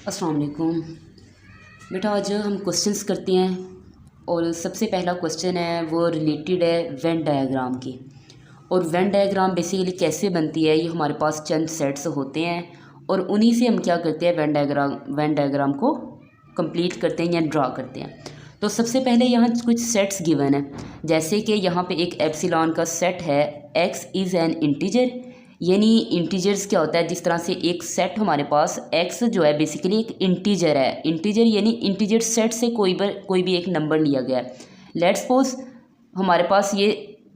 अस्सलाम वालेकुम बेटा। आज हम क्वेश्चंस करते हैं और सबसे पहला क्वेश्चन है वो रिलेटेड है वेन डायग्राम की। और वेन डायग्राम बेसिकली कैसे बनती है, ये हमारे पास चंद सेट्स होते हैं और उन्हीं से हम क्या करते हैं वेन डायग्राम को कंप्लीट करते हैं या ड्रा करते हैं। तो सबसे पहले यहाँ कुछ सेट्स गिवन है, जैसे कि यहाँ पे एक एप्सिलॉन का सेट है, x इज़ एन इंटीजर। यानी इंटीजर्स क्या होता है, जिस तरह से एक सेट हमारे पास x जो है बेसिकली एक इंटीजर है। इंटीजर यानी इंटीजर सेट से कोई भी एक नंबर लिया गया है। लेट्स सपोज हमारे पास ये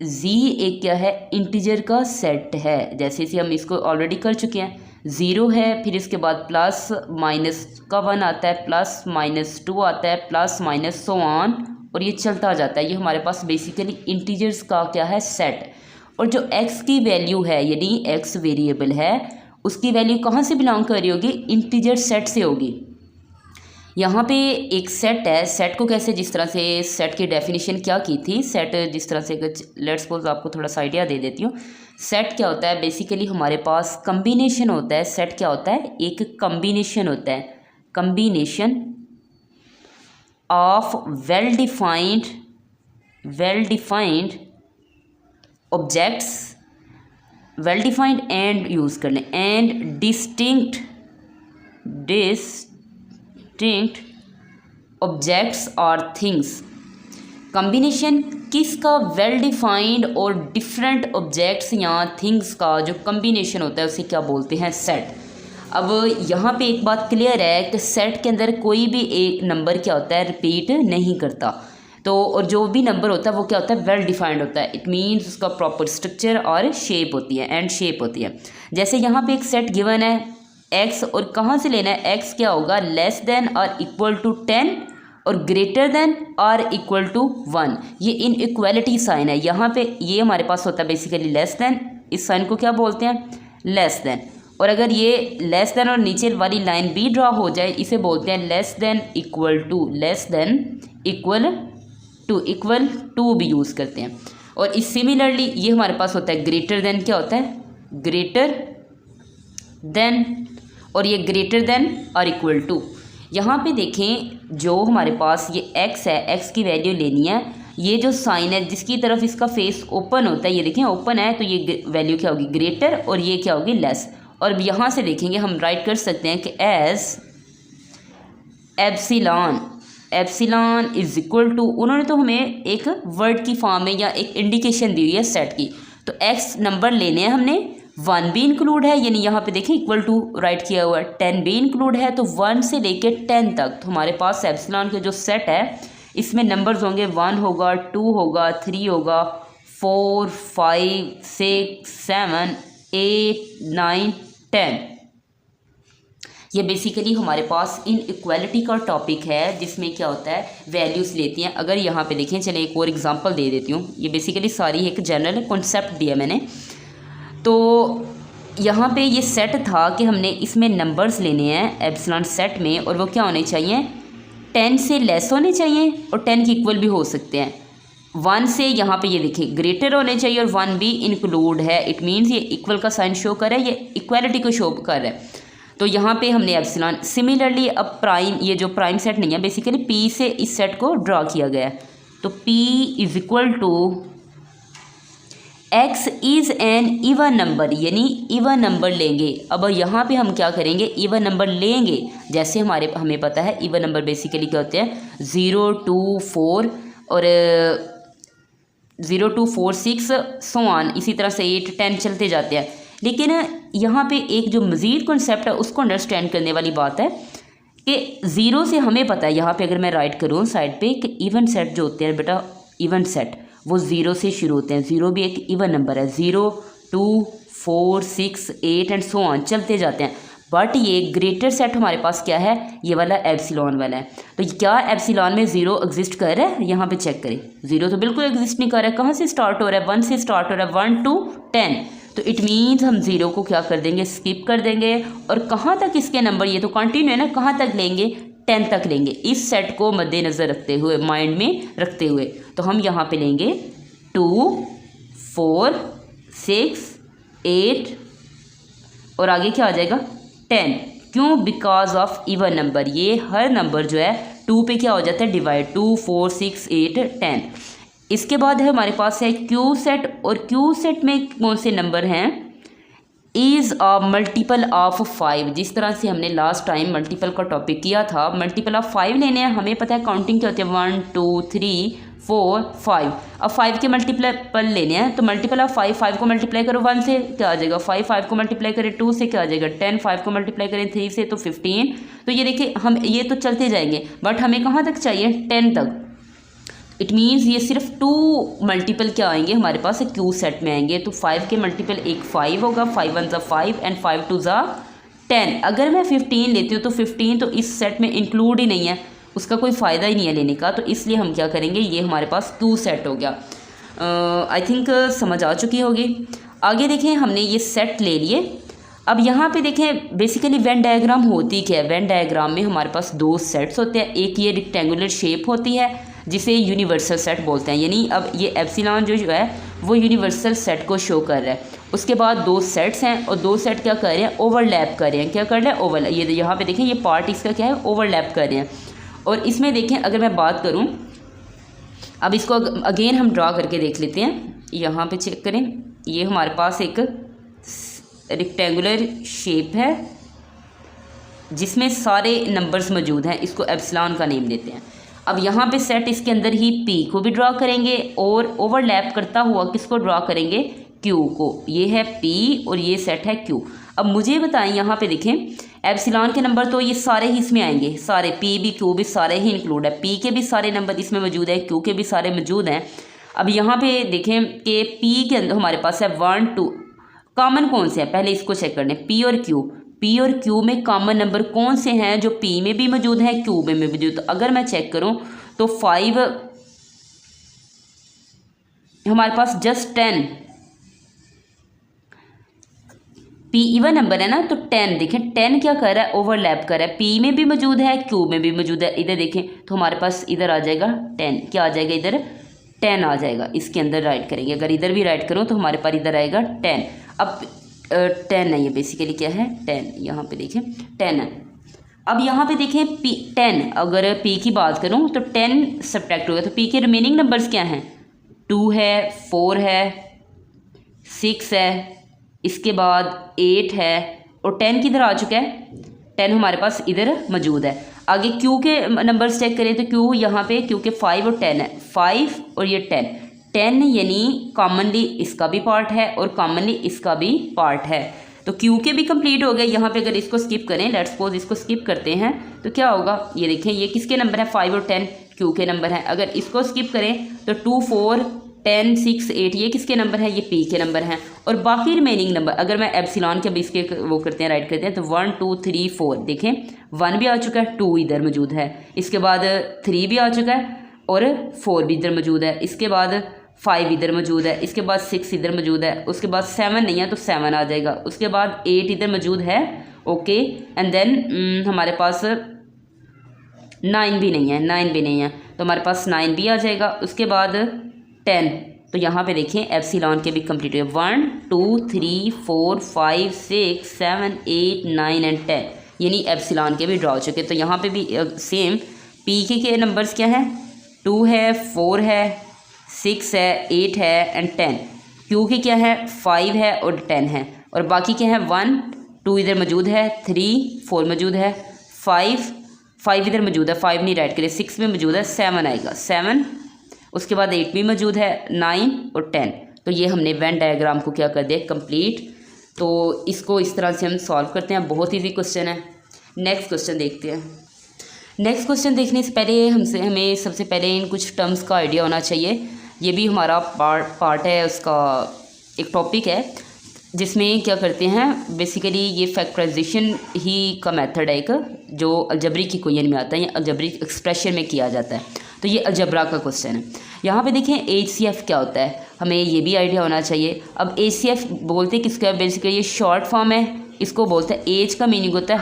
z एक क्या है, इंटीजर का सेट है। जैसे कि हम इसको ऑलरेडी कर चुके हैं, 0 है, फिर इसके बाद प्लस माइनस का 1 आता है, प्लस माइनस 2 आता है, प्लस माइनस सो ऑन, और ये चलता जाता है। ये हमारे पास बेसिकली इंटीजर्स का क्या है, सेट। और जो x की वैल्यू है, यदि x वेरिएबल है, उसकी वैल्यू कहाँ से बिलोंग कर रही होगी, इंटीजर सेट से होगी। यहाँ पे एक सेट है, सेट को कैसे, जिस तरह से सेट की डेफिनेशन क्या की थी, सेट जिस तरह से लेट्स सपोज आपको थोड़ा सा आइडिया दे देती हूँ। सेट क्या होता है, बेसिकली हमारे पास कम्बिनेशन होता है। सेट क्या होता है, एक कम्बिनेशन होता है, combination of well defined objects, well defined and use कर लें, एंड डिस्टिंक्ट ऑब्जेक्ट्स और थिंग्स। कम्बिनेशन किसका, वेल डिफाइंड और डिफरेंट ऑब्जेक्ट्स या थिंग्स का जो कम्बिनेशन होता है उसे क्या बोलते हैं, सेट। अब यहाँ पे एक बात क्लियर है कि सेट के अंदर कोई भी एक नंबर क्या होता है, रिपीट नहीं करता। तो और जो भी नंबर होता है वो क्या होता है, वेल डिफाइंड होता है। इट मीन्स उसका प्रॉपर स्ट्रक्चर और शेप होती है, एंड शेप होती है। जैसे यहाँ पे एक सेट गिवन है x, और कहाँ से लेना है, x क्या होगा, लेस देन और इक्वल टू 10 और ग्रेटर देन और इक्वल टू 1। ये इनइक्वालिटी साइन है। यहाँ पे ये हमारे पास होता है बेसिकली लेस देन, इस साइन को क्या बोलते हैं, लेस देन। और अगर ये लेस देन और नीचे वाली लाइन भी ड्रॉ हो जाए, इसे बोलते हैं less than equal to, less than equal to भी यूज़ करते हैं। और इस सिमिलरली ये हमारे पास होता है ग्रेटर देन, क्या होता है, ग्रेटर देन, और ये ग्रेटर देन और इक्वल टू। यहाँ पे देखें जो हमारे पास ये x है, x की वैल्यू लेनी है। ये जो साइन है जिसकी तरफ इसका फेस ओपन होता है, ये देखें ओपन है, तो ये वैल्यू क्या होगी, ग्रेटर, और ये क्या होगी, लेस। और यहाँ से देखेंगे हम राइट कर सकते हैं कि as epsilon is equal to, उन्होंने तो हमें एक वर्ड की फॉर्म में या एक इंडिकेशन दी हुई है सेट की। तो x नंबर लेने हैं हमने, 1 भी इंक्लूड है, यानी यहाँ पे देखिए इक्वल टू राइट किया हुआ है, 10 भी इंक्लूड है, तो 1 से लेके 10 तक। तो हमारे पास एप्सिलॉन के जो सेट है इसमें नंबर्स होंगे, 1 होगा, 2 होगा, 3 होगा, 4 5 6 7 8 9 10। ये बेसिकली हमारे पास इनइक्वालिटी का टॉपिक है, जिसमें क्या होता है, वैल्यूज़ लेती हैं। अगर यहाँ पे देखें, चले एक और एग्जांपल दे देती हूँ। ये बेसिकली सारी एक जनरल कॉन्सेप्ट दिया मैंने। तो यहाँ पे ये सेट था कि हमने इसमें नंबर्स लेने हैं एप्सिलॉन सेट में, और वो क्या होने चाहिए, 10 से लेस होने चाहिए और 10 के इक्वल भी हो सकते हैं। 1 से यहाँ पे ये देखिए ग्रेटर होने चाहिए और 1 भी इंक्लूड है। इट मीन्स ये इक्वल का साइन शो कर रहा है, ये इक्वालिटी को शो कर रहा है। तो यहाँ पे हमने एप्सिलॉन, सिमिलरली अब प्राइम, ये जो प्राइम सेट नहीं है, बेसिकली P से इस सेट को ड्रॉ किया गया है। तो P is equal to x is an even number, यानी इवन नंबर लेंगे। अब यहाँ पे हम क्या करेंगे, इवन नंबर लेंगे। जैसे हमें पता है इवन नंबर बेसिकली क्या होते हैं, 0 2 4 और 0 2 4 6 सो ऑन, इसी तरह से 8 10 चलते जाते हैं। लेकिन यहाँ पे एक जो मज़ीद कॉन्सेप्ट है उसको अंडरस्टैंड करने वाली बात है कि 0 से हमें पता है, यहाँ पे अगर मैं राइट करूँ साइड पे, कि इवन सेट जो होते हैं बेटा, इवन सेट वो 0 से शुरू होते हैं। 0 भी एक इवन नंबर है, 0 2 4 6 8 एंड सो ऑन चलते जाते हैं। बट ये ग्रेटर सेट हमारे पास क्या है, ये वाला एप्सिलॉन वाला है। तो क्या एप्सिलॉन में 0 एग्जिस्ट कर रहा है, यहाँ पे चेक करें, 0 तो बिल्कुल एग्जिस्ट नहीं कर रहा है। कहाँ से स्टार्ट हो रहा है, 1 से स्टार्ट हो रहा है, 1 2 10। तो इट मीन्स हम 0 को क्या कर देंगे, स्किप कर देंगे। और कहाँ तक इसके नंबर, ये तो कंटिन्यू है ना, कहाँ तक लेंगे, 10 तक लेंगे। इस सेट को मद्देनज़र रखते हुए, माइंड में रखते हुए, तो हम यहाँ पे लेंगे 2 4 6 8 और आगे क्या आ जाएगा, 10। क्यों? बिकॉज ऑफ इवन नंबर, ये हर नंबर जो है 2 पे क्या हो जाता है डिवाइड, 2, 4, 6, 8, 10। इसके बाद है हमारे पास है क्यू सेट, और क्यू सेट में कौन से नंबर हैं? Is a multiple of 5। जिस तरह से हमने लास्ट टाइम मल्टीपल का टॉपिक किया था, मल्टीपल ऑफ 5 लेने हैं। हमें पता है काउंटिंग क्या होती है, 1, 2, 3, 4, 5। अब 5 के मल्टीपल लेने हैं, तो मल्टीपल ऑफ 5, 5 को मल्टीप्लाई करो 1 से क्या आ जाएगा 5, 5 को मल्टीप्लाई करें 2 से क्या आ जाएगा 10, 5 को मल्टीप्लाई करें 3 से तो 15। तो ये देखिए हम ये तो चलते जाएंगे, बट हमें कहाँ तक चाहिए? 10 तक। इट मीन्स ये सिर्फ 2 मल्टीपल क्या आएंगे हमारे पास क्यू सेट में आएंगे। तो 5 के मल्टीपल एक 5 होगा, 5 1 ज़ा 5 एंड 5 2 ज़ा 10। अगर मैं 15 लेती हूँ तो 15 तो इस सेट में इंक्लूड ही नहीं है, उसका कोई फ़ायदा ही नहीं है लेने का। तो इसलिए हम क्या करेंगे, ये हमारे पास क्यू सेट हो गया। आई थिंक समझ आ चुकी होगी। आगे देखें, हमने ये सेट ले लिए। अब यहाँ पे देखें बेसिकली वेन डायग्राम होती क्या है। वेन डायग्राम में हमारे पास 2 सेट्स होते हैं। एक ये रेक्टेंगुलर शेप होती है जिसे यूनिवर्सल सेट बोलते हैं, यानी अब ये एप्सिलॉन जो है वो यूनिवर्सल सेट को शो कर रहा है। उसके बाद 2 सेट्स हैं और 2 सेट क्या कर रहे हैं, ओवरलैप कर रहे हैं। क्या कर रहे हैं? ओवरलैप। ये यहाँ पे देखें ये पार्ट इसका क्या है, ओवरलैप कर रहे हैं। और इसमें देखें अगर मैं बात करूँ, अब इसको अगेन हम ड्रा करके देख लेते हैं। यहाँ पे चेक करें, ये हमारे पास एक रेक्टेंगुलर शेप है जिसमें सारे नंबर्स मौजूद हैं। इसको एप्सिलॉन का नेम देते हैं। अब यहाँ पे सेट इसके अंदर ही पी को भी ड्रा करेंगे और ओवरलैप करता हुआ किसको ड्रा करेंगे, क्यू को। ये है पी और ये सेट है क्यू। अब मुझे बताएं, यहाँ पे देखें एप्सिलॉन के नंबर तो ये सारे ही इसमें आएंगे, सारे पी भी क्यू भी सारे ही इंक्लूड है। पी के भी सारे नंबर इसमें मौजूद है, क्यू के भी सारे मौजूद हैं। अब यहाँ पे देखें कि पी के अंदर हमारे पास है 1 2, कॉमन कौन से हैं पहले इसको चेक करने। पी और क्यू, पी और क्यू में कॉमन नंबर कौन से हैं जो पी में भी मौजूद है क्यू में भी मौजूद। तो अगर मैं चेक करूं तो 5 हमारे पास जस्ट 10, पी इवन नंबर है ना, तो 10 देखें 10 क्या कर रहा है, ओवरलैप कर रहा है। पी में भी मौजूद है, क्यू में भी मौजूद है। इधर देखें तो हमारे पास इधर आ जाएगा 10, क्या आ जाएगा इधर 10 आ जाएगा। इसके अंदर राइट करेंगे, अगर इधर भी राइट करूँ तो हमारे पास इधर आएगा 10। अब 10 नहीं है, बेसिकली क्या है 10, यहाँ पे देखें 10 है। अब यहाँ पे देखें पी 10, अगर पी की बात करूँ तो 10 सब्ट्रैक्ट होगा, तो पी के रिमेनिंग नंबर्स क्या हैं, 2 है, 4 है, 6 है, इसके बाद 8 है और 10 किधर आ चुका है, 10 हमारे पास इधर मौजूद है। आगे क्यू के नंबर्स चेक करें तो क्यू यहाँ पे क्यू के 5 और 10 है, 5 और ये 10 यानी कॉमनली इसका भी पार्ट है और कॉमनली इसका भी पार्ट है। तो क्यू के भी कंप्लीट हो गए। यहाँ पे अगर इसको स्किप करें, लेट्स सपोज इसको स्किप करते हैं तो क्या होगा, ये देखें ये किसके नंबर है, 5 और 10 क्यू के नंबर हैं। अगर इसको स्किप करें तो 2 4 10 6 8 ये किसके नंबर हैं, ये पी के नंबर हैं। और बाकी रिमेनिंग नंबर अगर मैं एप्सिलॉन के भी इसके वो करते हैं, राइट करते हैं तो 1 2 3 4 देखें 1 भी आ चुका है, 2 इधर मौजूद है, इसके बाद 3 भी आ चुका है और 4 भी इधर मौजूद है, इसके बाद 5 इधर मौजूद है, इसके बाद 6 इधर मौजूद है, उसके बाद 7 नहीं है तो 7 आ जाएगा, उसके बाद 8 इधर मौजूद है, ओके। एंड देन हमारे पास 9 भी नहीं है, 9 भी नहीं है तो हमारे पास 9 भी आ जाएगा। उसके बाद 10, तो यहाँ पे देखें एप्सिलॉन के भी कंप्लीट हुए, 1 2 3 4 5 6 7 8 9 एंड 10 यानी एप्सिलॉन के भी ड्रॉ हो चुके। तो यहाँ पे भी सेम पी के नंबर्स क्या है, 2 है, 4 है, 6 है, 8 है एंड 10। क्यू के क्या है, 5 है और 10 है। और बाकी क्या है, 1 2 इधर मौजूद है, 3 4 मौजूद है, 5 इधर मौजूद है, 5 नहीं राइट करें, 6 में मौजूद है, 7 आएगा 7, उसके बाद 8 भी मौजूद है, 9 और 10। तो ये हमने वेन डायग्राम को क्या कर दिया, कंप्लीट। तो इसको इस तरह से हम सॉल्व करते हैं, बहुत ईजी क्वेश्चन है। नेक्स्ट क्वेश्चन देखते हैं। नेक्स्ट क्वेश्चन देखने से पहले हमें सबसे पहले इन कुछ टर्म्स का आइडिया होना चाहिए। ये भी हमारा पार्ट है, उसका एक टॉपिक है जिसमें क्या करते हैं, बेसिकली ये फैक्टराइजेशन ही का मेथड है एक, जो अलजबरिक इक्वेशन में आता है या अलजबरिक एक्सप्रेशन में किया जाता है। तो ये अलजबरा का क्वेश्चन है। यहाँ पे देखें HCF क्या होता है, हमें ये भी आइडिया होना चाहिए। अब HCF बोलते किसका है, बेसिकली ये शॉर्ट फॉर्म है, इसको बोलते हैं, एज का मीनिंग होता है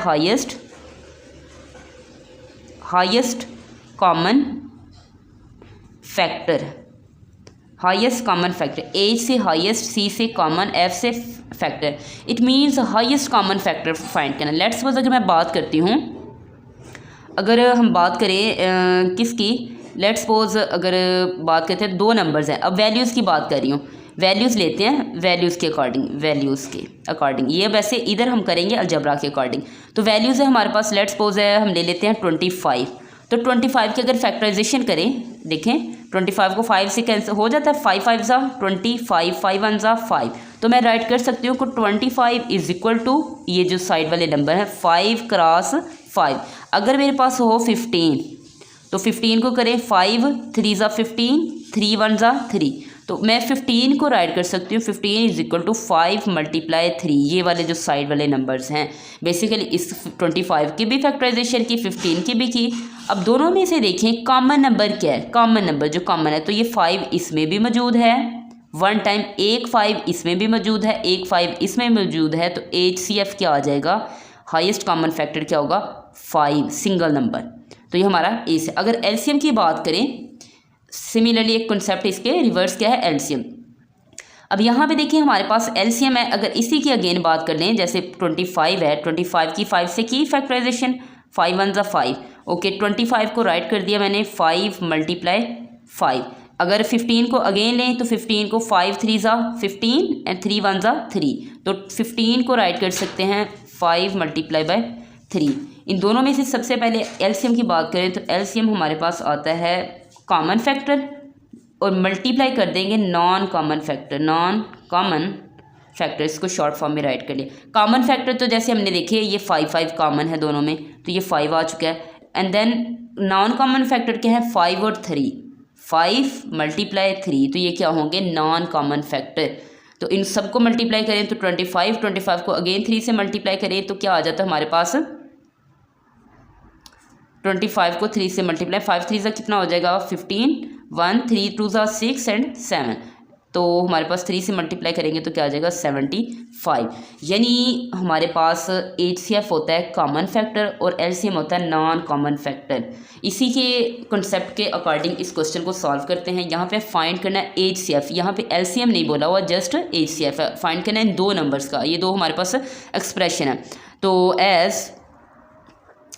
highest common factor. Highest common factor, H से हाईएस्ट, सी से कॉमन, एफ से factor, it means highest common factor find करना। लेट्स सपोज अगर मैं बात करती हूँ, अगर हम बात करें किसकी, लेट्स सपोज अगर बात करते हैं 2 नंबर्स हैं, अब वैल्यूज़ की बात कर रही हूँ, वैल्यूज़ लेते हैं वैल्यूज़ के अकॉर्डिंग, वैल्यूज़ के अकॉर्डिंग, ये वैसे इधर हम करेंगे अलजबरा के अकॉर्डिंग। तो वैल्यूज़ है हमारे पास, लेट्स सपोज है हम ले लेते हैं 25। तो 25 की अगर फैक्टराइजेशन करें, देखें 25 को 5 से कैंसिल हो जाता है, 5 5 ज़ा 25, 5 1 ज़ा 5, तो मैं राइट कर सकती हूँ कि 25 इज़ इक्वल टू ये जो साइड वाले नंबर हैं 5 क्रॉस 5। अगर मेरे पास हो 15 तो 15 को करें 5 3 ज़ा 15, 3 1 ज़ा 3, तो मैं 15 को राइट कर सकती हूँ 15 इज इक्वल टू 5 मल्टीप्लाई 3, ये वाले जो साइड वाले नंबर्स हैं। बेसिकली इस 25 की भी फैक्टराइजेशन की, 15 की भी की। अब दोनों में से देखें कॉमन नंबर क्या है, कॉमन नंबर जो कॉमन है, तो ये 5 इसमें भी मौजूद है, 1 टाइम एक 5 इसमें भी मौजूद है, एक 5 इसमें मौजूद है, तो HCF क्या आ जाएगा, हाईएस्ट कॉमन फैक्टर क्या होगा, 5 सिंगल नंबर। तो ये हमारा ए से। अगर एलसीएम की बात करें, सिमिलरली एक कॉन्सेप्ट इसके रिवर्स क्या है, एलसीएम। अब यहाँ पे देखिए हमारे पास एलसीएम है, अगर इसी की अगेन बात कर लें, जैसे 25 है, 25 की 5 से की फैक्टराइजेशन, 5 1 ज़ा 5, ओके 25 को राइट कर दिया मैंने 5 मल्टीप्लाई 5। अगर 15 को अगेन लें तो 15 को 5 3 ज़ा 15 एंड 3 1 ज़ा 3, तो 15 को राइट कर सकते हैं 5 मल्टीप्लाई बाय 3। इन दोनों में से सबसे पहले एलसीएम की बात करें तो एलसीएम हमारे पास आता है कॉमन फैक्टर और मल्टीप्लाई कर देंगे non common factor, non common factor, इसको शॉर्ट फॉर्म में राइट कर लिए। कॉमन फैक्टर तो जैसे हमने देखे ये 5 5 कॉमन है दोनों में, तो ये 5 आ चुका है। And then non common factor क्या है, 5 और 3, 5 मल्टीप्लाई 3, तो ये क्या होंगे, नॉन कॉमन फैक्टर। तो इन सबको मल्टीप्लाई करें तो 25 को अगेन 3 से मल्टीप्लाई करें तो क्या आ जाता है हमारे पास, 25 को 3 से मल्टीप्लाई, 5 3 ज़ा कितना हो जाएगा 15, 1 3 2 ज़ा 6 एंड 7, तो हमारे पास 3 से मल्टीप्लाई करेंगे तो क्या आ जाएगा 75। यानी हमारे पास HCF होता है कॉमन फैक्टर और LCM होता है नॉन कॉमन फैक्टर। इसी के कॉन्सेप्ट के अकॉर्डिंग इस क्वेश्चन को सॉल्व करते हैं। यहाँ पे फाइंड करना है HCF, यहाँ पे LCM नहीं बोला हुआ, जस्ट HCF है। फाइंड करना है 2 नंबर्स का, ये 2 हमारे पास एक्सप्रेशन है। तो एज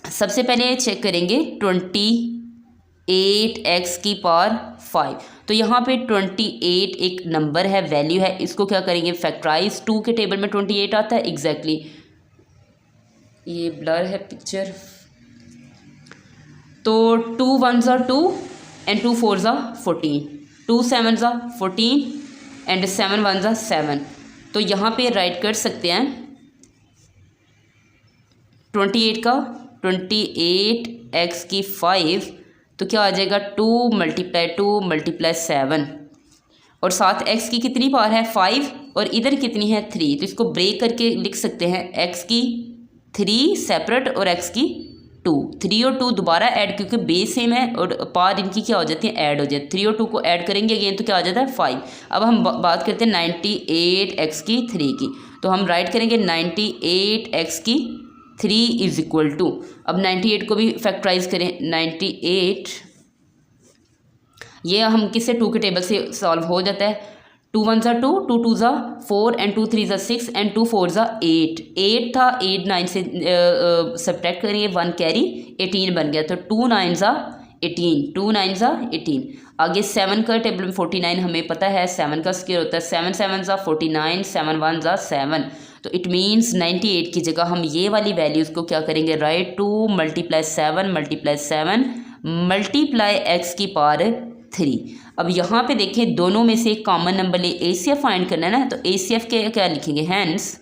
सबसे पहले चेक करेंगे 28x की पावर 5, तो यहाँ पे 28 एक नंबर है, वैल्यू है, इसको क्या करेंगे फैक्टराइज। 2 के टेबल में 28 आता है एग्जैक्टली, ये ब्लर है पिक्चर, तो 2 1 ज़ा 2 एंड 2 4 ज़ा 14, 2 7 ज़ा 14 एंड 7 1 ज़ा 7, तो यहाँ पे राइट कर सकते हैं 28 का 28x की 5, तो क्या आ जाएगा 2 मल्टीप्लाई 7, और साथ x की कितनी पावर है 5 और इधर कितनी है 3, तो इसको ब्रेक करके लिख सकते हैं x की 3 सेपरेट और x की 2, 3 और 2 दोबारा ऐड, क्योंकि बेस सेम है और पावर इनकी क्या हो जाती है ऐड हो जाती है, 3 और 2 को ऐड करेंगे अगेन तो क्या आ जाता है 5। अब हम बात करते हैं 98x की 3 की, तो हम राइट करेंगे 98x की 3 इज इक्वल टू, अब 98 को भी फैक्टराइज करें, 98 ये हम किससे 2 के टेबल से सॉल्व हो जाता है, 2 1 ज़ा 2, 2 2 ज़ा 4 एंड 2 3 ज़ा 6 एंड 2 4 ज़ा 8, 8 था 8 9 से सब्ट्रैक्ट करेंगे 1 कैरी 18 बन गया, तो 2 9 ज़ा 18, 2 9 ज़ा 18। आगे 7 का टेबल में 49 हमें पता है 7 का स्क्वायर होता है, 7 7 ज़ा 49, 7 1 ज़ा 7, तो इट मीन्स 98 की जगह हम ये वाली वैल्यूज़ को क्या करेंगे राइट, 2 मल्टीप्लाई 7 मल्टीप्लाई x की पावर 3। अब यहाँ पे देखें दोनों में से कॉमन नंबर ले HCF फाइंड करना है ना, तो HCF के क्या लिखेंगे, हैंस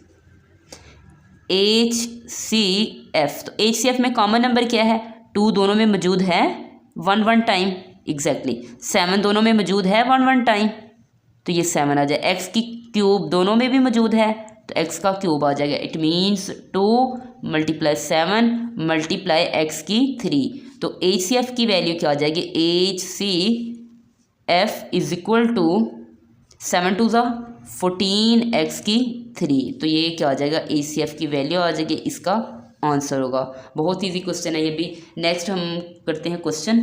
HCF, तो HCF में कॉमन नंबर क्या है 2 दोनों में मौजूद है 1 1 टाइम एग्जैक्टली, 7 दोनों में मौजूद है 1 1 टाइम, तो ये 7 आ जाए, x की क्यूब दोनों में भी मौजूद है तो x का क्यूब आ जाएगा, it means 2 multiply 7 multiply x की 3, तो HCF की वैल्यू क्या आ जाएगी, HCF इज इक्वल टू 7 2 ज़ा 14x की 3, तो ये क्या आ जाएगा HCF की वैल्यू आ जाएगी, इसका आंसर होगा। बहुत ईजी क्वेश्चन है ये भी। नेक्स्ट हम करते हैं क्वेश्चन